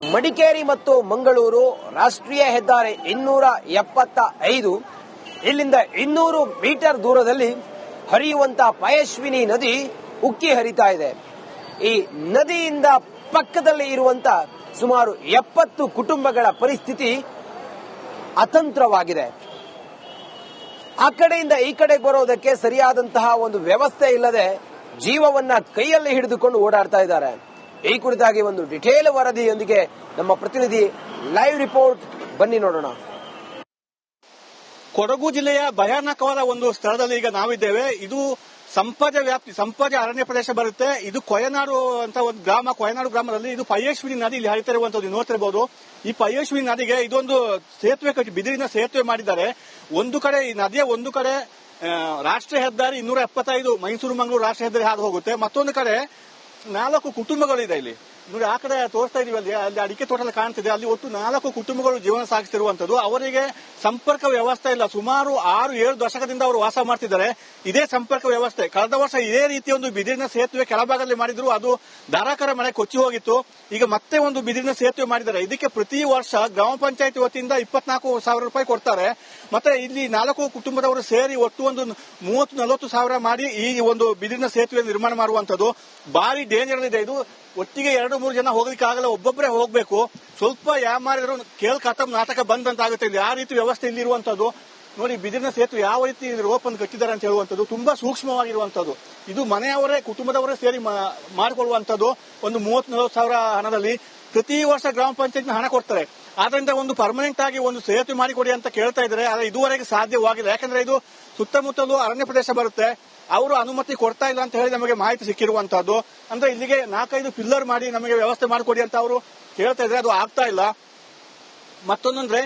ಮಡಿಕೇರಿ ಮತ್ತು ಮಂಗಳೂರು ರಾಷ್ಟ್ರೀಯ ಹೆದ್ದಾರಿ 275 ಇಲ್ಲಿಂದ 200 ಮೀಟರ್ ದೂರದಲ್ಲಿ ಹರಿಯುವಂತಹ ಪಯಸ್ವಿನಿ ನದಿ ಉಕ್ಕಿ ಹರಿತಾ ಇದೆ. ಈ ನದಿಯಿಂದ ಪಕ್ಕದಲ್ಲಿ ಇರುವಂತಹ ಸುಮಾರು 70 ಕುಟುಂಬಗಳ ಪರಿಸ್ಥಿತಿ ಅತಂತ್ರವಾಗಿದೆ. ಆ ಕಡೆಯಿಂದ ಈ ಕಡೆ ಬರೋದಕ್ಕೆ ಸರಿಯಾದಂತಹ ಒಂದು ವ್ಯವಸ್ಥೆ ಇಲ್ಲದೆ ಜೀವವನ್ನ ಕೈಯಲ್ಲಿ ಹಿಡಿದುಕೊಂಡು ಓಡಾಡ್ತಾ ಇದ್ದಾರೆ. ಈ ಕುರಿತಾಗಿ ಒಂದು ಡಿಟೇಲ್ ವರದಿಯೊಂದಿಗೆ ನಮ್ಮ ಪ್ರತಿನಿಧಿ ಲೈವ್ ರಿಪೋರ್ಟ್, ಬನ್ನಿ ನೋಡೋಣ. ಕೊಡಗು ಜಿಲ್ಲೆಯ ಭಯಾನಕವಾದ ಒಂದು ಸ್ಥಳದಲ್ಲಿ ಈಗ ನಾವಿದ್ದೇವೆ. ಇದು ಸಂಪಾಜ ವ್ಯಾಪ್ತಿ, ಸಂಪಾಜ ಅರಣ್ಯ ಪ್ರದೇಶ ಬರುತ್ತೆ. ಇದು ಕೊಯನಾಡು ಅಂತ ಒಂದು ಗ್ರಾಮ. ಕೊಯನಾಡು ಗ್ರಾಮದಲ್ಲಿ ಇದು ಪಯಸ್ವಿನಿ ನದಿ ಇಲ್ಲಿ ಹರಿತಾ ಇರುವಂತದ್ದು ನೋಡ್ತಿರಬಹುದು. ಈ ಪಯಸ್ವಿನಿ ನದಿಗೆ ಇದೊಂದು ಸೇತುವೆ ಕಟ್ಟಿ, ಬಿದಿರಿನ ಸೇತುವೆ ಮಾಡಿದ್ದಾರೆ. ಒಂದು ಕಡೆ ಈ ನದಿಯ ಒಂದು ಕಡೆ ರಾಷ್ಟ್ರೀಯ ಹೆದ್ದಾರಿ 275 ಮೈಸೂರು ಮಂಗಳೂರು ರಾಷ್ಟ್ರೀಯ ಹೆದ್ದಾರಿ ಹಾದು ಹೋಗುತ್ತೆ. ಮತ್ತೊಂದು ಕಡೆ 4 ಕುಟುಂಬಗಳಿದೆ. ಇಲ್ಲಿ ನೋಡಿ, ಆ ಕಡೆ ತೋರಿಸ್ತಾ ಇದೀವಿ, ಅಲ್ಲಿ ಅಡಿಕೆ ತೋಟ ಕಾಣ್ತಿದೆ. ಅಲ್ಲಿ ಒಟ್ಟು 4 ಕುಟುಂಬಗಳು ಜೀವನ ಸಾಗಿಸ್ತಿರುವಂತದ್ದು. ಅವರಿಗೆ ಸಂಪರ್ಕ ವ್ಯವಸ್ಥೆ ಇಲ್ಲ. ಸುಮಾರು 6-7 ದಶಕದಿಂದ ಅವರು ವಾಸ ಮಾಡ್ತಿದ್ದಾರೆ. ಇದೇ ಸಂಪರ್ಕ ವ್ಯವಸ್ಥೆ. ಕಳೆದ ವರ್ಷ ಇದೇ ರೀತಿಯ ಒಂದು ಬಿದಿರಿನ ಸೇತುವೆ ಕೆಳಭಾಗದಲ್ಲಿ ಮಾಡಿದ್ರು, ಅದು ಧಾರಾಕಾರ ಮಳೆ ಕೊಚ್ಚಿ ಹೋಗಿತ್ತು. ಈಗ ಮತ್ತೆ ಒಂದು ಬಿದಿರಿನ ಸೇತುವೆ ಮಾಡಿದ್ದಾರೆ. ಇದಕ್ಕೆ ಪ್ರತಿ ವರ್ಷ ಗ್ರಾಮ ಪಂಚಾಯತಿ ವತಿಯಿಂದ 24,000 ರೂಪಾಯಿ ಕೊಡ್ತಾರೆ. ಮತ್ತೆ ಇಲ್ಲಿ 4 ಕುಟುಂಬದವರು ಸೇರಿ ಒಟ್ಟು ಒಂದು 30-40 ಸಾವಿರ ಮಾಡಿ ಈ ಒಂದು ಬಿದಿರಿನ ಸೇತುವೆ ನಿರ್ಮಾಣ ಮಾಡುವಂತದ್ದು. ಭಾರಿ ಡೇಂಜರ್ ಇದೆ ಇದು. ಒಟ್ಟಿಗೆ 2-3 ಜನ ಹೋಗ್ಲಿಕ್ಕೆ ಆಗಲ್ಲ, ಒಬ್ಬೊಬ್ಬರೇ ಹೋಗ್ಬೇಕು. ಸ್ವಲ್ಪ ಯಾಮಾರಿದ್ರು ಕೇಳ್ ಖತಮ್ ನಾಟಕ ಬಂದಂತಾಗುತ್ತೆ. ಇಲ್ಲಿ ಆ ರೀತಿ ವ್ಯವಸ್ಥೆ ಇಲ್ಲಿರುವಂತದ್ದು. ನೋಡಿ, ಬಿದಿರಿನ ಸೇತುವೆ ಯಾವ ರೀತಿ ರೋಪ್ ಅನ್ನು ಕಟ್ಟಿದ್ದಾರೆ ಅಂತ ಹೇಳುವಂತದ್ದು ತುಂಬಾ ಸೂಕ್ಷ್ಮವಾಗಿರುವಂತದ್ದು. ಇದು ಮನೆಯವರೇ, ಕುಟುಂಬದವರೇ ಸೇರಿ ಮಾಡಿಕೊಳ್ಳುವಂತದ್ದು. ಒಂದು 30-40 ಸಾವಿರ ಹಣದಲ್ಲಿ ಪ್ರತಿ ವರ್ಷ ಗ್ರಾಮ ಪಂಚಾಯತ್ ಹಣ ಕೊಡ್ತಾರೆ. ಆದ್ರಿಂದ ಒಂದು ಪರ್ಮನೆಂಟ್ ಆಗಿ ಒಂದು ಸೇತುವೆ ಮಾಡಿಕೊಡಿ ಅಂತ ಕೇಳ್ತಾ ಇದ್ದಾರೆ. ಆದ್ರೆ ಇದುವರೆಗೆ ಸಾಧ್ಯವಾಗಿಲ್ಲ. ಯಾಕಂದ್ರೆ ಇದು ಸುತ್ತಮುತ್ತಲು ಅರಣ್ಯ ಪ್ರದೇಶ ಬರುತ್ತೆ. ಅವರು ಅನುಮತಿ ಕೊಡ್ತಾ ಇಲ್ಲ ಅಂತ ಹೇಳಿ ನಮಗೆ ಮಾಹಿತಿ ಸಿಕ್ಕಿರುವಂತದ್ದು. ಅಂದ್ರೆ ಇಲ್ಲಿಗೆ 4-5 ಪಿಲ್ಲರ್ ಮಾಡಿ ನಮಗೆ ವ್ಯವಸ್ಥೆ ಮಾಡಿಕೊಡಿ ಅಂತ ಅವರು ಕೇಳ್ತಾ ಇದ್ರೆ ಅದು ಆಗ್ತಾ ಇಲ್ಲ. ಮತ್ತೊಂದಂದ್ರೆ,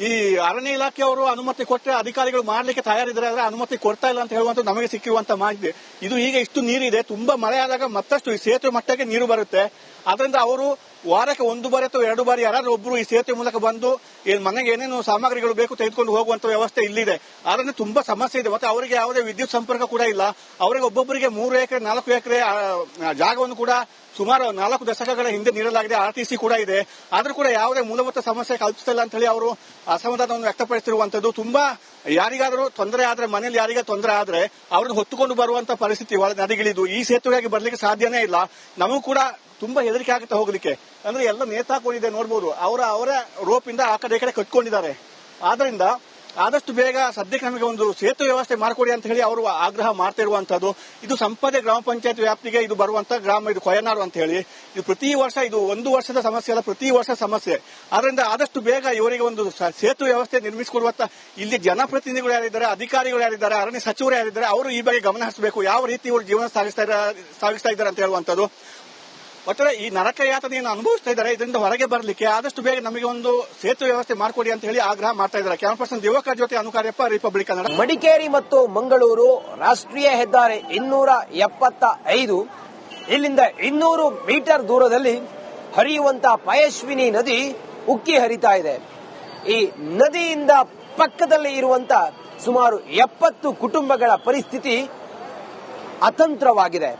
ಈ ಅರಣ್ಯ ಇಲಾಖೆಯವರು ಅನುಮತಿ ಕೊಟ್ಟರೆ ಅಧಿಕಾರಿಗಳು ಮಾಡ್ಲಿಕ್ಕೆ ತಯಾರಿದ್ದಾರೆ, ಆದ್ರೆ ಅನುಮತಿ ಕೊಡ್ತಾ ಇಲ್ಲ ಅಂತ ಹೇಳುವಂತ ನಮಗೆ ಸಿಕ್ಕಿರುವಂತ ಮಾಹಿತಿ. ಇದು ಈಗ ಇಷ್ಟು ನೀರಿದೆ, ತುಂಬಾ ಮಳೆ ಆದಾಗ ಮತ್ತಷ್ಟು ಈ ಸೇತುವೆ ಮಟ್ಟಕ್ಕೆ ನೀರು ಬರುತ್ತೆ. ಆದ್ರಿಂದ ಅವರು ವಾರಕ್ಕೆ 1 ಬಾರಿ ಅಥವಾ 2 ಬಾರಿ ಯಾರಾದ್ರೂ ಒಬ್ರು ಈ ಸೇತುವೆ ಮೂಲಕ ಬಂದು ಮನೆಗೆ ಏನೇನು ಸಾಮಗ್ರಿಗಳು ಬೇಕು ತೆಗೆದುಕೊಂಡು ಹೋಗುವಂತ ವ್ಯವಸ್ಥೆ ಇಲ್ಲಿದೆ. ಆದ್ರಿಂದ ತುಂಬಾ ಸಮಸ್ಯೆ ಇದೆ. ಮತ್ತೆ ಅವರಿಗೆ ಯಾವುದೇ ವಿದ್ಯುತ್ ಸಂಪರ್ಕ ಕೂಡ ಇಲ್ಲ. ಅವರಿಗೆ ಒಬ್ಬೊಬ್ಬರಿಗೆ 3 ಎಕರೆ 4 ಎಕರೆ ಜಾಗವನ್ನು ಕೂಡ ಸುಮಾರು 4 ದಶಕಗಳ ಹಿಂದೆ ನೀಡಲಾಗಿದೆ. RTC ಕೂಡ ಇದೆ. ಆದ್ರೂ ಕೂಡ ಯಾವುದೇ ಮೂಲಭೂತ ಸಮಸ್ಯೆ ಕಲ್ಪಿಸ್ತಿಲ್ಲ ಅಂತ ಹೇಳಿ ಅವರು ಅಸಮಾಧಾನವನ್ನು ವ್ಯಕ್ತಪಡಿಸಿರುವಂತದ್ದು. ತುಂಬಾ ಯಾರಿಗಾದ್ರೂ ತೊಂದರೆ ಆದ್ರೆ, ಮನೆಯಲ್ಲಿ ಯಾರಿಗಾದ್ರೂ ತೊಂದರೆ ಆದ್ರೆ ಅವ್ರನ್ನ ಹೊತ್ತುಕೊಂಡು ಬರುವಂತ ಪರಿಸ್ಥಿತಿ ನದಿಗಿಳಿದು ಈ ಸೇತುವೆಗೆ ಬರ್ಲಿಕ್ಕೆ ಸಾಧ್ಯನೇ ಇಲ್ಲ. ನಮಗೂ ಕೂಡ ತುಂಬಾ ಹೆದರಿಕೆ ಆಗುತ್ತೆ ಹೋಗ್ಲಿಕ್ಕೆ. ಅಂದ್ರೆ ಎಲ್ಲ ನೇತಾಕೊಂಡಿದೆ ನೋಡ್ಬೋದು. ಅವರೇ ರೋಪ್ ಇಂದ ಆ ಕಡೆ ಈ ಕಡೆ ಕಟ್ಕೊಂಡಿದ್ದಾರೆ. ಆದ್ರಿಂದ ಆದಷ್ಟು ಬೇಗ ಸದ್ಯಕ್ಕೆ ನಮಗೆ ಒಂದು ಸೇತುವೆ ವ್ಯವಸ್ಥೆ ಮಾಡಿಕೊಡಿ ಅಂತ ಹೇಳಿ ಅವರು ಆಗ್ರಹ ಮಾಡ್ತಾ ಇರುವಂತದ್ದು. ಇದು ಸಂಪಾಜೆ ಗ್ರಾಮ ಪಂಚಾಯತ್ ವ್ಯಾಪ್ತಿಗೆ ಇದು ಬರುವಂತ ಗ್ರಾಮ, ಇದು ಕೊಯನಾಡು ಅಂತ ಹೇಳಿ. ಇದು ಪ್ರತಿ ವರ್ಷ, ಇದು 1 ವರ್ಷದ ಸಮಸ್ಯೆ ಅಲ್ಲ, ಪ್ರತಿ ವರ್ಷ ಸಮಸ್ಯೆ. ಆದ್ರಿಂದ ಆದಷ್ಟು ಬೇಗ ಇವರಿಗೆ ಒಂದು ಸೇತುವೆ ವ್ಯವಸ್ಥೆ ನಿರ್ಮಿಸಿಕೊಡುವಂತ ಇಲ್ಲಿ ಜನಪ್ರತಿನಿಧಿಗಳು ಯಾರಿದ್ದಾರೆ, ಅಧಿಕಾರಿಗಳು ಯಾರಿದ್ದಾರೆ, ಅರಣ್ಯ ಸಚಿವರು ಯಾರಿದ್ದಾರೆ, ಅವರು ಈ ಬಗ್ಗೆ ಗಮನ ಹರಿಸಬೇಕು. ಯಾವ ರೀತಿ ಇವರು ಜೀವನ ಸಾಗಿಸ್ತಾ ಇದ್ದಾರೆ ಅಂತ ಹೇಳುವಂತದ್ದು. ಒಟ್ಟಾರೆ ಈ ನರಕ ಯಾತನೆಯನ್ನು ಅನುಭವಿಸ್ತಾ ಇದ್ದಾರೆ. ಇದರಿಂದ ಹೊರಗೆ ಬರಲಿಕ್ಕೆ ಆದಷ್ಟು ಬೇಗ ನಮಗೆ ಒಂದು ಸೇತುವೆ ವ್ಯವಸ್ಥೆ ಮಾಡಿಕೊಡಿ ಅಂತ ಹೇಳಿ ಆಗ್ರಹ ಮಾಡ್ತಾ ಇದ್ದಾರೆ. ಕ್ಯಾಮರಾ ಪರ್ಸನ್ ದಿವಾಕರ್ ಜೊತೆ ಅನುಕಾರ್ಯಪ್ಪ, ರಿಪಬ್ಲಿಕ್ ಕನ್ನಡ. ಮಡಿಕೇರಿ ಮತ್ತು ಮಂಗಳೂರು ರಾಷ್ಟ್ರೀಯ ಹೆದ್ದಾರಿ 275 ಇಲ್ಲಿಂದ 200 ಮೀಟರ್ ದೂರದಲ್ಲಿ ಹರಿಯುವಂತಹ ಪಯಸ್ವಿನಿ ನದಿ ಉಕ್ಕಿ ಹರಿತಾ ಇದೆ. ಈ ನದಿಯಿಂದ ಪಕ್ಕದಲ್ಲಿ ಇರುವಂತಹ ಸುಮಾರು 70 ಕುಟುಂಬಗಳ ಪರಿಸ್ಥಿತಿ ಅತಂತ್ರವಾಗಿದೆ.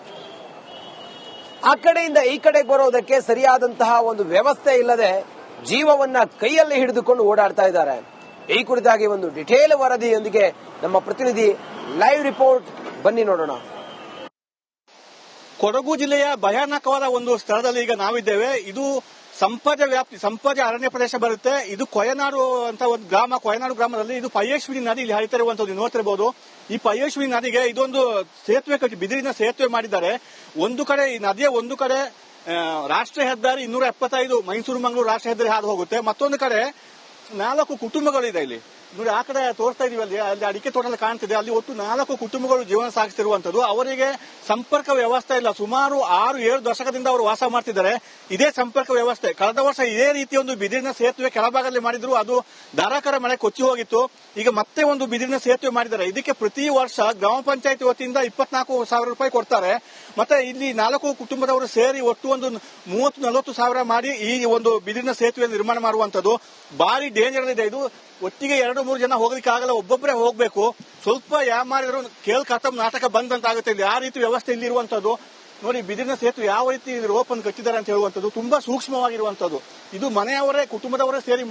ಆ ಕಡೆಯಿಂದ ಈ ಕಡೆ ಬರೋದಕ್ಕೆ ಸರಿಯಾದಂತಹ ಒಂದು ವ್ಯವಸ್ಥೆ ಇಲ್ಲದೆ ಜೀವವನ್ನ ಕೈಯಲ್ಲಿ ಹಿಡಿದುಕೊಂಡು ಓಡಾಡ್ತಾ ಇದ್ದಾರೆ. ಈ ಕುರಿತಾಗಿ ಒಂದು ಡಿಟೇಲ್ ವರದಿಯೊಂದಿಗೆ ನಮ್ಮ ಪ್ರತಿನಿಧಿ ಲೈವ್ ರಿಪೋರ್ಟ್, ಬನ್ನಿ ನೋಡೋಣ. ಕೊಡಗು ಜಿಲ್ಲೆಯ ಭಯಾನಕವಾದ ಒಂದು ಸ್ಥಳದಲ್ಲಿ ಈಗ ನಾವಿದ್ದೇವೆ. ಇದು ಸಂಪಾಜ ವ್ಯಾಪ್ತಿ, ಸಂಪಾಜ ಅರಣ್ಯ ಪ್ರದೇಶ ಬರುತ್ತೆ. ಇದು ಕೊಯನಾಡು ಅಂತ ಒಂದು ಗ್ರಾಮ. ಕೊಯನಾಡು ಗ್ರಾಮದಲ್ಲಿ ಇದು ಪಯಸ್ವಿನಿ ನದಿ ಇಲ್ಲಿ ಹರಿತಾ ಇರುವಂತದ್ದು ನೋಡ್ತಿರಬಹುದು. ಈ ಪಯಸ್ವಿನಿ ನದಿಗೆ ಇದೊಂದು ಸೇತುವೆ ಕಟ್ಟಿ, ಬಿದಿರಿನ ಸೇತುವೆ ಮಾಡಿದ್ದಾರೆ. ಒಂದು ಕಡೆ ಈ ನದಿಯ ಒಂದು ಕಡೆ ರಾಷ್ಟ್ರೀಯ ಹೆದ್ದಾರಿ 275 ಮೈಸೂರು ಮಂಗಳೂರು ರಾಷ್ಟ್ರೀಯ ಹೆದ್ದಾರಿ ಹಾದು ಹೋಗುತ್ತೆ. ಮತ್ತೊಂದು ಕಡೆ 4 ಕುಟುಂಬಗಳಿದೆ. ಇಲ್ಲಿ ನೋಡಿ, ಆ ಕಡೆ ತೋರಿಸ್ತಾ ಇದೀವಿ, ಅಲ್ಲಿ ಅಡಿಕೆ ತೋಟ ಕಾಣ್ತಿದೆ. ಅಲ್ಲಿ ಒಟ್ಟು 4 ಕುಟುಂಬಗಳು ಜೀವನ ಸಾಗಿಸ್ತಿರುವಂತದ್ದು. ಅವರಿಗೆ ಸಂಪರ್ಕ ವ್ಯವಸ್ಥೆ ಇಲ್ಲ. ಸುಮಾರು 6-7 ದಶಕದಿಂದ ಅವರು ವಾಸ ಮಾಡ್ತಿದ್ದಾರೆ. ಇದೇ ಸಂಪರ್ಕ ವ್ಯವಸ್ಥೆ. ಕಳೆದ ವರ್ಷ ಇದೇ ರೀತಿಯ ಒಂದು ಬಿದಿರಿನ ಸೇತುವೆ ಕೆಳಭಾಗದಲ್ಲಿ ಮಾಡಿದ್ರು, ಅದು ಧಾರಾಕಾರ ಮಳೆ ಕೊಚ್ಚಿ ಹೋಗಿತ್ತು. ಈಗ ಮತ್ತೆ ಒಂದು ಬಿದಿರಿನ ಸೇತುವೆ ಮಾಡಿದ್ದಾರೆ. ಇದಕ್ಕೆ ಪ್ರತಿ ವರ್ಷ ಗ್ರಾಮ ಪಂಚಾಯತಿ ವತಿಯಿಂದ 24,000 ರೂಪಾಯಿ ಕೊಡ್ತಾರೆ. ಮತ್ತೆ ಇಲ್ಲಿ 4 ಕುಟುಂಬದವರು ಸೇರಿ ಒಟ್ಟು ಒಂದು 30-40 ಸಾವಿರ ಮಾಡಿ ಈ ಒಂದು ಬಿದಿರಿನ ಸೇತುವೆ ನಿರ್ಮಾಣ ಮಾಡುವಂತದ್ದು. ಭಾರಿ ಡೇಂಜರ್ ಇದೆ ಇದು. ಒಟ್ಟಿಗೆ 2-3 ಜನ ಹೋಗ್ಲಿಕ್ಕೆ ಆಗಲ್ಲ, ಒಬ್ಬೊಬ್ಬರೇ ಹೋಗ್ಬೇಕು. ಸ್ವಲ್ಪ ಯಾಮಾರಿದ್ರು ಕೇಳ್ ಖತಮ್ ನಾಟಕ ಬಂದಂತಾಗುತ್ತೆ. ಇಲ್ಲಿ ಆ ರೀತಿ ವ್ಯವಸ್ಥೆ ಇಲ್ಲಿರುವಂತದ್ದು. ನೋಡಿ ಬಿದಿರಿನ ಸೇತುವೆ ಯಾವ ರೀತಿ ರೋಪ್ ಅನ್ನು ಕಟ್ಟಿದ್ದಾರೆ ಅಂತ ಹೇಳುವಂತದ್ದು ತುಂಬಾ ಸೂಕ್ಷ್ಮವಾಗಿರುವಂತದ್ದು. ಇದು ಮನೆಯವರೇ ಕುಟುಂಬದವರೇ ಸೇರಿ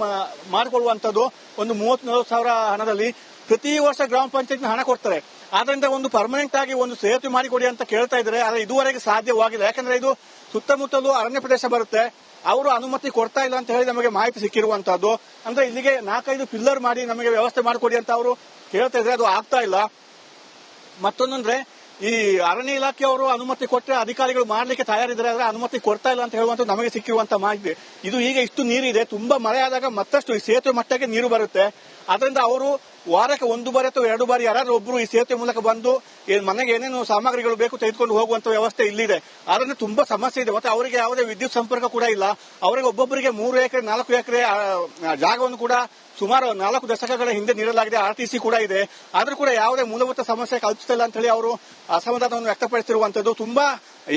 ಮಾಡಿಕೊಳ್ಳುವಂತದ್ದು. ಒಂದು 30-40 ಸಾವಿರ ಹಣದಲ್ಲಿ ಪ್ರತಿ ವರ್ಷ ಗ್ರಾಮ ಪಂಚಾಯತ್ ಹಣ ಕೊಡ್ತಾರೆ. ಆದ್ರಿಂದ ಒಂದು ಪರ್ಮನೆಂಟ್ ಆಗಿ ಒಂದು ಸೇತುವೆ ಮಾಡಿಕೊಡಿ ಅಂತ ಕೇಳ್ತಾ ಇದ್ದಾರೆ. ಆದ್ರೆ ಇದುವರೆಗೆ ಸಾಧ್ಯವಾಗಿಲ್ಲ. ಯಾಕಂದ್ರೆ ಇದು ಸುತ್ತಮುತ್ತಲೂ ಅರಣ್ಯ ಪ್ರದೇಶ ಬರುತ್ತೆ. ಅವರು ಅನುಮತಿ ಕೊಡ್ತಾ ಇಲ್ಲ ಅಂತ ಹೇಳಿ ನಮಗೆ ಮಾಹಿತಿ ಸಿಕ್ಕಿರುವಂತದ್ದು. ಅಂದ್ರೆ ಇಲ್ಲಿಗೆ 4-5 ಪಿಲ್ಲರ್ ಮಾಡಿ ನಮಗೆ ವ್ಯವಸ್ಥೆ ಮಾಡಿಕೊಡಿ ಅಂತ ಅವರು ಕೇಳ್ತಾ ಇದ್ರೆ ಅದು ಆಗ್ತಾ ಇಲ್ಲ. ಮತ್ತೊಂದಂದ್ರೆ ಈ ಅರಣ್ಯ ಇಲಾಖೆಯವರು ಅನುಮತಿ ಕೊಟ್ಟರೆ ಅಧಿಕಾರಿಗಳು ಮಾಡ್ಲಿಕ್ಕೆ ತಯಾರಿದ್ದಾರೆ, ಆದ್ರೆ ಅನುಮತಿ ಕೊಡ್ತಾ ಇಲ್ಲ ಅಂತ ಹೇಳುವಂತ ನಮಗೆ ಸಿಕ್ಕಿರುವಂತ ಮಾಹಿತಿ. ಇದು ಈಗ ಇಷ್ಟು ನೀರಿದೆ, ತುಂಬಾ ಮಳೆ ಆದಾಗ ಮತ್ತಷ್ಟು ಈ ಸೇತುವೆ ಮಟ್ಟಕ್ಕೆ ನೀರು ಬರುತ್ತೆ. ಅದರಿಂದ ಅವರು ವಾರಕ್ಕೆ 1 ಬಾರಿ ಅಥವಾ 2 ಬಾರಿ ಯಾರಾದ್ರೂ ಒಬ್ರು ಈ ಸೇತುವೆ ಮೂಲಕ ಬಂದು ಮನೆಗೆ ಏನೇನು ಸಾಮಗ್ರಿಗಳು ಬೇಕು ತೆಗೆದುಕೊಂಡು ಹೋಗುವಂತ ವ್ಯವಸ್ಥೆ ಇಲ್ಲಿದೆ. ಆದ್ರಿಂದ ತುಂಬಾ ಸಮಸ್ಯೆ ಇದೆ. ಮತ್ತೆ ಅವರಿಗೆ ಯಾವುದೇ ವಿದ್ಯುತ್ ಸಂಪರ್ಕ ಕೂಡ ಇಲ್ಲ. ಅವರಿಗೆ ಒಬ್ಬೊಬ್ಬರಿಗೆ 3 ಎಕರೆ 4 ಎಕರೆ ಜಾಗವನ್ನು ಕೂಡ ಸುಮಾರು 4 ದಶಕಗಳ ಹಿಂದೆ ನೀಡಲಾಗಿದೆ. RTC ಕೂಡ ಇದೆ. ಆದ್ರೂ ಕೂಡ ಯಾವುದೇ ಮೂಲಭೂತ ಸಮಸ್ಯೆ ಕಲ್ಪಿಸ್ತಿಲ್ಲ ಅಂತ ಹೇಳಿ ಅವರು ಅಸಮಾಧಾನವನ್ನು ವ್ಯಕ್ತಪಡಿಸಿರುವಂತದ್ದು. ತುಂಬಾ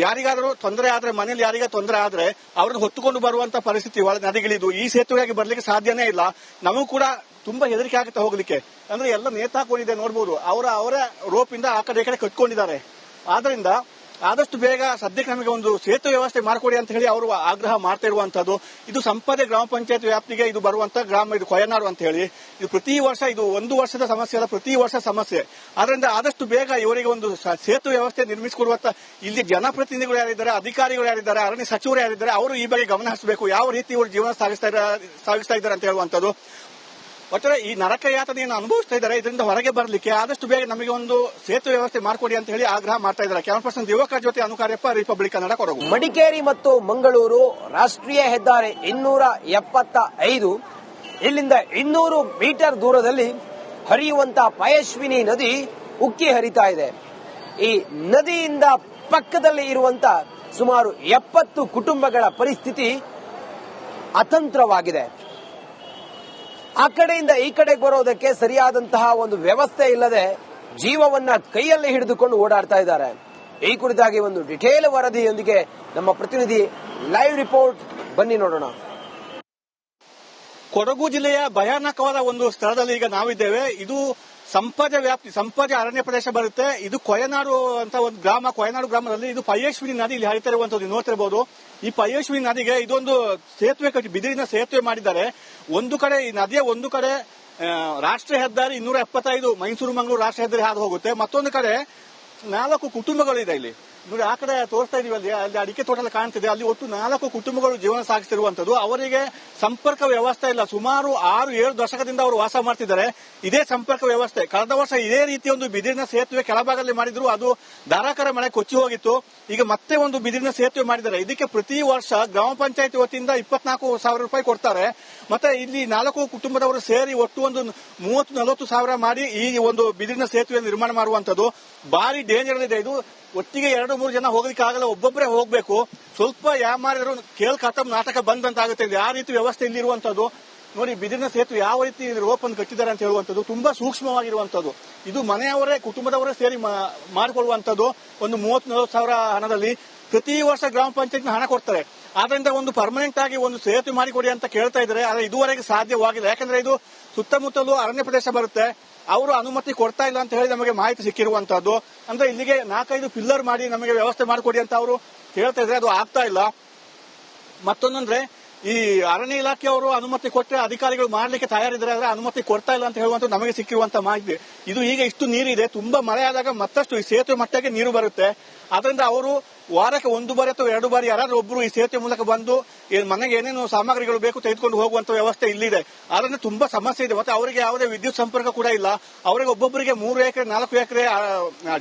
ಯಾರಿಗಾದ್ರೂ ತೊಂದರೆ ಆದ್ರೆ, ಮನೇಲಿ ಯಾರಿಗ ತೊಂದರೆ ಆದ್ರೆ ಅವ್ರನ್ನ ಹೊತ್ತುಕೊಂಡು ಬರುವಂತ ಪರಿಸ್ಥಿತಿ ಒಳ ನದಿಗಿಳಿದು ಈ ಸೇತುವೆಗೆ ಬರ್ಲಿಕ್ಕೆ ಸಾಧ್ಯನೇ ಇಲ್ಲ. ನಮಗೂ ಕೂಡ ತುಂಬಾ ಹೆದರಿಕೆ ಆಗುತ್ತೆ ಹೋಗ್ಲಿಕ್ಕೆ. ಅಂದ್ರೆ ಎಲ್ಲ ನೇತಾಕೊಂಡಿದೆ ನೋಡ್ಬೋದು. ಅವರ ರೋಪ್ ಇಂದ ಆ ಕಡೆ ಈ ಕಡೆ ಕಟ್ಕೊಂಡಿದ್ದಾರೆ. ಆದ್ರಿಂದ ಆದಷ್ಟು ಬೇಗ ಸದ್ಯಕ್ಕೆ ನಮಗೆ ಒಂದು ಸೇತುವೆ ವ್ಯವಸ್ಥೆ ಮಾಡಿಕೊಡಿ ಅಂತ ಹೇಳಿ ಅವರು ಆಗ್ರಹ ಮಾಡ್ತಾ ಇರುವಂತದ್ದು. ಇದು ಸಂಪದೆ ಗ್ರಾಮ ಪಂಚಾಯತ್ ವ್ಯಾಪ್ತಿಗೆ ಇದು ಬರುವಂತ ಗ್ರಾಮ, ಇದು ಕೊಯನಾಡು ಅಂತ ಹೇಳಿ. ಇದು ಪ್ರತಿ ವರ್ಷ, ಇದು 1 ವರ್ಷದ ಸಮಸ್ಯೆ ಅಲ್ಲ, ಪ್ರತಿ ವರ್ಷ ಸಮಸ್ಯೆ. ಆದ್ರಿಂದ ಆದಷ್ಟು ಬೇಗ ಇವರಿಗೆ ಒಂದು ಸೇತುವೆ ವ್ಯವಸ್ಥೆ ನಿರ್ಮಿಸಿಕೊಡುವಂತ ಇಲ್ಲಿ ಜನಪ್ರತಿನಿಧಿಗಳು ಯಾರಿದ್ದಾರೆ, ಅಧಿಕಾರಿಗಳು ಯಾರಿದ್ದಾರೆ, ಅರಣ್ಯ ಸಚಿವರು ಯಾರಿದ್ದಾರೆ, ಅವರು ಈ ಬಗ್ಗೆ ಗಮನ ಹರಿಸಬೇಕು. ಯಾವ ರೀತಿ ಇವರು ಜೀವನ ಸಾಗಿಸ್ತಾ ಇದ್ದಾರೆ ಅಂತ ಹೇಳುವಂತದ್ದು. ಒಟ್ಟಾರೆ ಈ ನರಕ ಯಾತನೆಯನ್ನು ಅನುಭವಿಸ್ತಾ ಇದ್ದಾರೆ. ಇದರಿಂದ ಹೊರಗೆ ಬರಲಿಕ್ಕೆ ಆದಷ್ಟು ಬೇಗ ನಮಗೆ ಒಂದು ಸೇತುವೆ ವ್ಯವಸ್ಥೆ ಮಾಡಿಕೊಡಿ ಅಂತ ಹೇಳಿ ಆಗ್ರಹ ಮಾಡ್ತಾ ಇದ್ದಾರೆ. ಕ್ಯಾಮರಾ ದಿವಾಕರ್ ಜೊತೆ ಅನುಕಾರ್ಯಪ್ಪ, ರಿಪಬ್ಲಿಕ್ ಕನ್ನಡ, ಕೊಡಗು. ಮಡಿಕೇರಿ ಮತ್ತು ಮಂಗಳೂರು ರಾಷ್ಟ್ರೀಯ ಹೆದ್ದಾರಿ 275 ಇಲ್ಲಿಂದ 200 ಮೀಟರ್ ದೂರದಲ್ಲಿ ಹರಿಯುವಂತ ಪಯಸ್ವಿನಿ ನದಿ ಉಕ್ಕಿ ಹರಿತಾ ಇದೆ. ಈ ನದಿಯಿಂದ ಪಕ್ಕದಲ್ಲಿ ಇರುವಂತ ಸುಮಾರು 70 ಕುಟುಂಬಗಳ ಪರಿಸ್ಥಿತಿ ಅತಂತ್ರವಾಗಿದೆ. ಆ ಕಡೆಯಿಂದ ಈ ಕಡೆಗೆ ಬರೋದಕ್ಕೆ ಸರಿಯಾದಂತಹ ಒಂದು ವ್ಯವಸ್ಥೆ ಇಲ್ಲದೆ ಜೀವವನ್ನ ಕೈಯಲ್ಲಿ ಹಿಡಿದುಕೊಂಡು ಓಡಾಡ್ತಾ ಇದ್ದಾರೆ. ಈ ಕುರಿತಾಗಿ ಒಂದು ಡಿಟೇಲ್ ವರದಿಯೊಂದಿಗೆ ನಮ್ಮ ಪ್ರತಿನಿಧಿ ಲೈವ್ ರಿಪೋರ್ಟ್, ಬನ್ನಿ ನೋಡೋಣ. ಕೊಡಗು ಜಿಲ್ಲೆಯ ಭಯಾನಕವಾದ ಒಂದು ಸ್ಥಳದಲ್ಲಿ ಈಗ ನಾವಿದ್ದೇವೆ. ಇದು ಸಂಪಜ ವ್ಯಾಪ್ತಿ, ಸಂಪಜ ಅರಣ್ಯ ಪ್ರದೇಶ ಬರುತ್ತೆ. ಇದು ಕೊಯನಾಡು ಅಂತ ಒಂದು ಗ್ರಾಮ. ಕೊಯನಾಡು ಗ್ರಾಮದಲ್ಲಿ ಇದು ಪಯಸ್ವಿನಿ ನದಿ ಇಲ್ಲಿ ಹರಿತಾ ಇರುವಂತದ್ದು ನೋಡ್ತಿರಬಹುದು. ಈ ಪಯಸ್ವಿನಿ ನದಿಗೆ ಇದೊಂದು ಸೇತುವೆ ಕಟ್ಟಿ, ಬಿದಿರಿನ ಸೇತುವೆ ಮಾಡಿದ್ದಾರೆ. ಒಂದು ಕಡೆ ಈ ನದಿಯ ಒಂದು ಕಡೆ ರಾಷ್ಟ್ರೀಯ ಹೆದ್ದಾರಿ 275 ಮೈಸೂರು ಮಂಗಳೂರು ರಾಷ್ಟ್ರೀಯ ಹೆದ್ದಾರಿ ಹಾದು ಹೋಗುತ್ತೆ. ಮತ್ತೊಂದು ಕಡೆ 4 ಕುಟುಂಬಗಳಿದೆ ಇಲ್ಲಿ ನೋಡಿ. ಆ ಕಡೆ ತೋರಿಸ್ತಾ ಇದೀವಿ, ಅಲ್ಲಿ ಅಡಿಕೆ ತೋಟ ಎಲ್ಲ ಕಾಣ್ತಿದೆ. ಅಲ್ಲಿ ಒಟ್ಟು 4 ಕುಟುಂಬಗಳು ಜೀವನ ಸಾಗಿಸ್ತಿರುವಂತದ್ದು. ಅವರಿಗೆ ಸಂಪರ್ಕ ವ್ಯವಸ್ಥೆ ಇಲ್ಲ. ಸುಮಾರು 6-7 ದಶಕದಿಂದ ಅವರು ವಾಸ ಮಾಡ್ತಿದ್ದಾರೆ. ಇದೇ ಸಂಪರ್ಕ ವ್ಯವಸ್ಥೆ. ಕಳೆದ ವರ್ಷ ಇದೇ ರೀತಿ ಒಂದು ಬಿದಿರಿನ ಸೇತುವೆ ಕೆಳಭಾಗದಲ್ಲಿ ಮಾಡಿದ್ರು, ಅದು ಧಾರಾಕಾರ ಮಳೆ ಕೊಚ್ಚಿ ಹೋಗಿತ್ತು. ಈಗ ಮತ್ತೆ ಒಂದು ಬಿದಿರಿನ ಸೇತುವೆ ಮಾಡಿದ್ದಾರೆ. ಇದಕ್ಕೆ ಪ್ರತಿ ವರ್ಷ ಗ್ರಾಮ ಪಂಚಾಯತ್ ವತಿಯಿಂದ 24,000 ರೂಪಾಯಿ ಕೊಡ್ತಾರೆ. ಮತ್ತೆ ಇಲ್ಲಿ 4 ಕುಟುಂಬದವರು ಸೇರಿ ಒಟ್ಟು ಒಂದು 30-40 ಸಾವಿರ ಮಾಡಿ ಈ ಒಂದು ಬಿದಿರಿನ ಸೇತುವೆ ನಿರ್ಮಾಣ ಮಾಡುವಂತದ್ದು. ಭಾರಿ ಡೇಂಜರ್ ಇದೆ ಇದು. ಒಟ್ಟಿಗೆ 2-3 ಜನ ಹೋಗ್ಲಿಕ್ಕೆ ಆಗಲ್ಲ, ಒಬ್ಬೊಬ್ಬರೇ ಹೋಗ್ಬೇಕು. ಸ್ವಲ್ಪ ಯಾಮಾರಿದ್ರು ಕೇಳ್ ಖತಮ್ ನಾಟಕ ಬಂದಂತಾಗುತ್ತೆ. ಆ ರೀತಿ ವ್ಯವಸ್ಥೆ ಇಲ್ಲಿರುವಂತದ್ದು ನೋಡಿ. ಬಿದಿರಿನ ಸೇತುವೆ ಯಾವ ರೀತಿ ರೋಪ್ ಅನ್ನು ಕಟ್ಟಿದ್ದಾರೆ ಅಂತ ಹೇಳುವಂತದ್ದು ತುಂಬಾ ಸೂಕ್ಷ್ಮವಾಗಿರುವಂತದ್ದು. ಇದು ಮನೆಯವರೇ ಕುಟುಂಬದವರೇ ಸೇರಿ ಮಾಡಿಕೊಳ್ಳುವಂತದ್ದು. ಒಂದು 30-40 ಸಾವಿರ ಹಣದಲ್ಲಿ ಪ್ರತಿ ವರ್ಷ ಗ್ರಾಮ ಪಂಚಾಯತ್ ಹಣ ಕೊಡ್ತಾರೆ. ಆದ್ರಿಂದ ಒಂದು ಪರ್ಮನೆಂಟ್ ಆಗಿ ಒಂದು ಸೇತುವೆ ಮಾಡಿಕೊಡಿ ಅಂತ ಕೇಳ್ತಾ ಇದ್ದಾರೆ. ಆದ್ರೆ ಇದುವರೆಗೆ ಸಾಧ್ಯವಾಗಿಲ್ಲ. ಯಾಕಂದ್ರೆ ಇದು ಸುತ್ತಮುತ್ತಲೂ ಅರಣ್ಯ ಪ್ರದೇಶ ಬರುತ್ತೆ. ಅವರು ಅನುಮತಿ ಕೊಡ್ತಾ ಇಲ್ಲ ಅಂತ ಹೇಳಿ ನಮಗೆ ಮಾಹಿತಿ ಸಿಕ್ಕಿರುವಂತದ್ದು. ಅಂದ್ರೆ ಇಲ್ಲಿಗೆ 4-5 ಪಿಲ್ಲರ್ ಮಾಡಿ ನಮಗೆ ವ್ಯವಸ್ಥೆ ಮಾಡಿಕೊಡಿ ಅಂತ ಅವರು ಹೇಳ್ತಾ ಇದ್ರೆ ಅದು ಆಗ್ತಾ ಇಲ್ಲ. ಮತ್ತೊಂದಂದ್ರೆ ಈ ಅರಣ್ಯ ಇಲಾಖೆಯವರು ಅನುಮತಿ ಕೊಟ್ಟರೆ ಅಧಿಕಾರಿಗಳು ಮಾಡ್ಲಿಕ್ಕೆ ತಯಾರಿದ್ದಾರೆ, ಆದ್ರೆ ಅನುಮತಿ ಕೊಡ್ತಾ ಇಲ್ಲ ಅಂತ ಹೇಳುವಂತ ನಮಗೆ ಸಿಕ್ಕಿರುವಂತ ಮಾಹಿತಿ. ಇದು ಈಗ ಇಷ್ಟು ನೀರಿದೆ, ತುಂಬಾ ಮಳೆ ಆದಾಗ ಮತ್ತಷ್ಟು ಈ ಸೇತುವೆ ಮಟ್ಟಕ್ಕೆ ನೀರು ಬರುತ್ತೆ. ಅದರಿಂದ ಅವರು ವಾರಕ್ಕೆ 1 ಬಾರಿ ಅಥವಾ 2 ಬಾರಿ ಯಾರಾದ್ರೂ ಒಬ್ರು ಈ ಸೇತುವೆ ಮೂಲಕ ಬಂದು ಮನೆಗೆ ಏನೇನು ಸಾಮಗ್ರಿಗಳು ಬೇಕು ತೆಗೆದುಕೊಂಡು ಹೋಗುವಂತ ವ್ಯವಸ್ಥೆ ಇಲ್ಲಿದೆ. ಆದ್ರಿಂದ ತುಂಬಾ ಸಮಸ್ಯೆ ಇದೆ. ಮತ್ತೆ ಅವರಿಗೆ ಯಾವುದೇ ವಿದ್ಯುತ್ ಸಂಪರ್ಕ ಕೂಡ ಇಲ್ಲ. ಅವರಿಗೆ ಒಬ್ಬೊಬ್ಬರಿಗೆ 3 ಎಕರೆ 4 ಎಕರೆ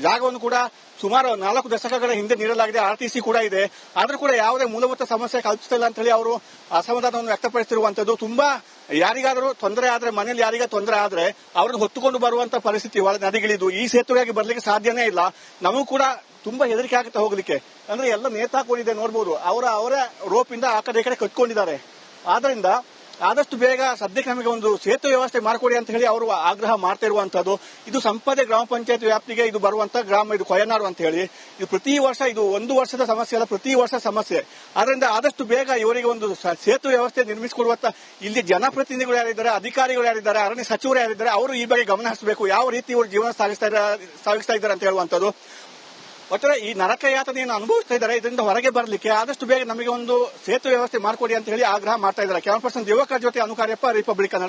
ಜಾಗವನ್ನು ಕೂಡ ಸುಮಾರು 4 ದಶಕಗಳ ಹಿಂದೆ ನೀಡಲಾಗಿದೆ. RTC ಕೂಡ ಇದೆ. ಆದ್ರೂ ಕೂಡ ಯಾವುದೇ ಮೂಲಭೂತ ಸಮಸ್ಯೆ ಕಲ್ಪಿಸ್ತಿಲ್ಲ ಅಂತ ಹೇಳಿ ಅವರು ಅಸಮಾಧಾನವನ್ನು ವ್ಯಕ್ತಪಡಿಸಿರುವಂತದ್ದು. ತುಂಬಾ ಯಾರಿಗಾದ್ರೂ ತೊಂದರೆ ಆದ್ರೆ, ಮನೇಲಿ ಯಾರಿಗ ತೊಂದರೆ ಆದ್ರೆ ಅವ್ರನ್ನ ಹೊತ್ತುಕೊಂಡು ಬರುವಂತ ಪರಿಸ್ಥಿತಿ ಒಳ ನದಿಗಿಳಿದು ಈ ಸೇತುವೆಗೆ ಬರ್ಲಿಕ್ಕೆ ಸಾಧ್ಯನೇ ಇಲ್ಲ. ನಮಗೂ ಕೂಡ ತುಂಬಾ ಹೆದರಿಕೆ ಆಗುತ್ತೆ ಹೋಗ್ಲಿಕ್ಕೆ. ಅಂದ್ರೆ ಎಲ್ಲ ನೇತಾಕೊಂಡಿದೆ ನೋಡ್ಬೋದು. ಅವರ ರೋಪ್ ಇಂದ ಆ ಕಡೆ ಈ ಕಡೆ ಕಟ್ಕೊಂಡಿದ್ದಾರೆ. ಆದ್ರಿಂದ ಆದಷ್ಟು ಬೇಗ ಸದ್ಯಕ್ಕೆ ನಮಗೆ ಒಂದು ಸೇತುವೆ ವ್ಯವಸ್ಥೆ ಮಾಡಿಕೊಡಿ ಅಂತ ಹೇಳಿ ಅವರು ಆಗ್ರಹ ಮಾಡ್ತಾ ಇರುವಂತದ್ದು. ಇದು ಸಂಪದೆ ಗ್ರಾಮ ಪಂಚಾಯತ್ ವ್ಯಾಪ್ತಿಗೆ ಇದು ಬರುವಂತ ಗ್ರಾಮ, ಇದು ಕೊಯನಾಡು ಅಂತ ಹೇಳಿ. ಇದು ಪ್ರತಿ ವರ್ಷ, ಇದು 1 ವರ್ಷದ ಸಮಸ್ಯೆ ಅಲ್ಲ, ಪ್ರತಿ ವರ್ಷ ಸಮಸ್ಯೆ. ಆದ್ರಿಂದ ಆದಷ್ಟು ಬೇಗ ಇವರಿಗೆ ಒಂದು ಸೇತುವೆ ವ್ಯವಸ್ಥೆ ನಿರ್ಮಿಸಿಕೊಡುವಂತ ಇಲ್ಲಿ ಜನಪ್ರತಿನಿಧಿಗಳು ಯಾರಿದ್ದಾರೆ, ಅಧಿಕಾರಿಗಳು ಯಾರಿದ್ದಾರೆ, ಅರಣ್ಯ ಸಚಿವರು ಯಾರಿದ್ದಾರೆ, ಅವರು ಈ ಬಗ್ಗೆ ಗಮನ ಹರಿಸಬೇಕು. ಯಾವ ರೀತಿ ಇವರು ಜೀವನ ಸಾಗಿಸ್ತಾ ಇದ್ದಾರೆ ಅಂತ ಹೇಳುವಂತದ್ದು. ಒಟ್ಟಾರೆ ಈ ನರಕ ಯಾತನೆಯನ್ನು ಅನುಭವಿಸ್ತಾ ಇದ್ದಾರೆ. ಇದರಿಂದ ಹೊರಗೆ ಬರಲಿಕ್ಕೆ ಆದಷ್ಟು ಬೇಗ ನಮಗೆ ಒಂದು ಸೇತುವೆ ವ್ಯವಸ್ಥೆ ಮಾಡಿಕೊಡಿ ಅಂತ ಹೇಳಿ ಆಗ್ರಹ ಮಾಡ್ತಾ ಇದ್ದಾರೆ. ಕ್ಯಾಮರಾ ಪರ್ಸನ್ ದಿವಾಕರ್ ಜೊತೆ ಅನುಕಾರ್ಯಪ್ಪ, ರಿಪಬ್ಲಿಕ್ ಕನ್ನಡ.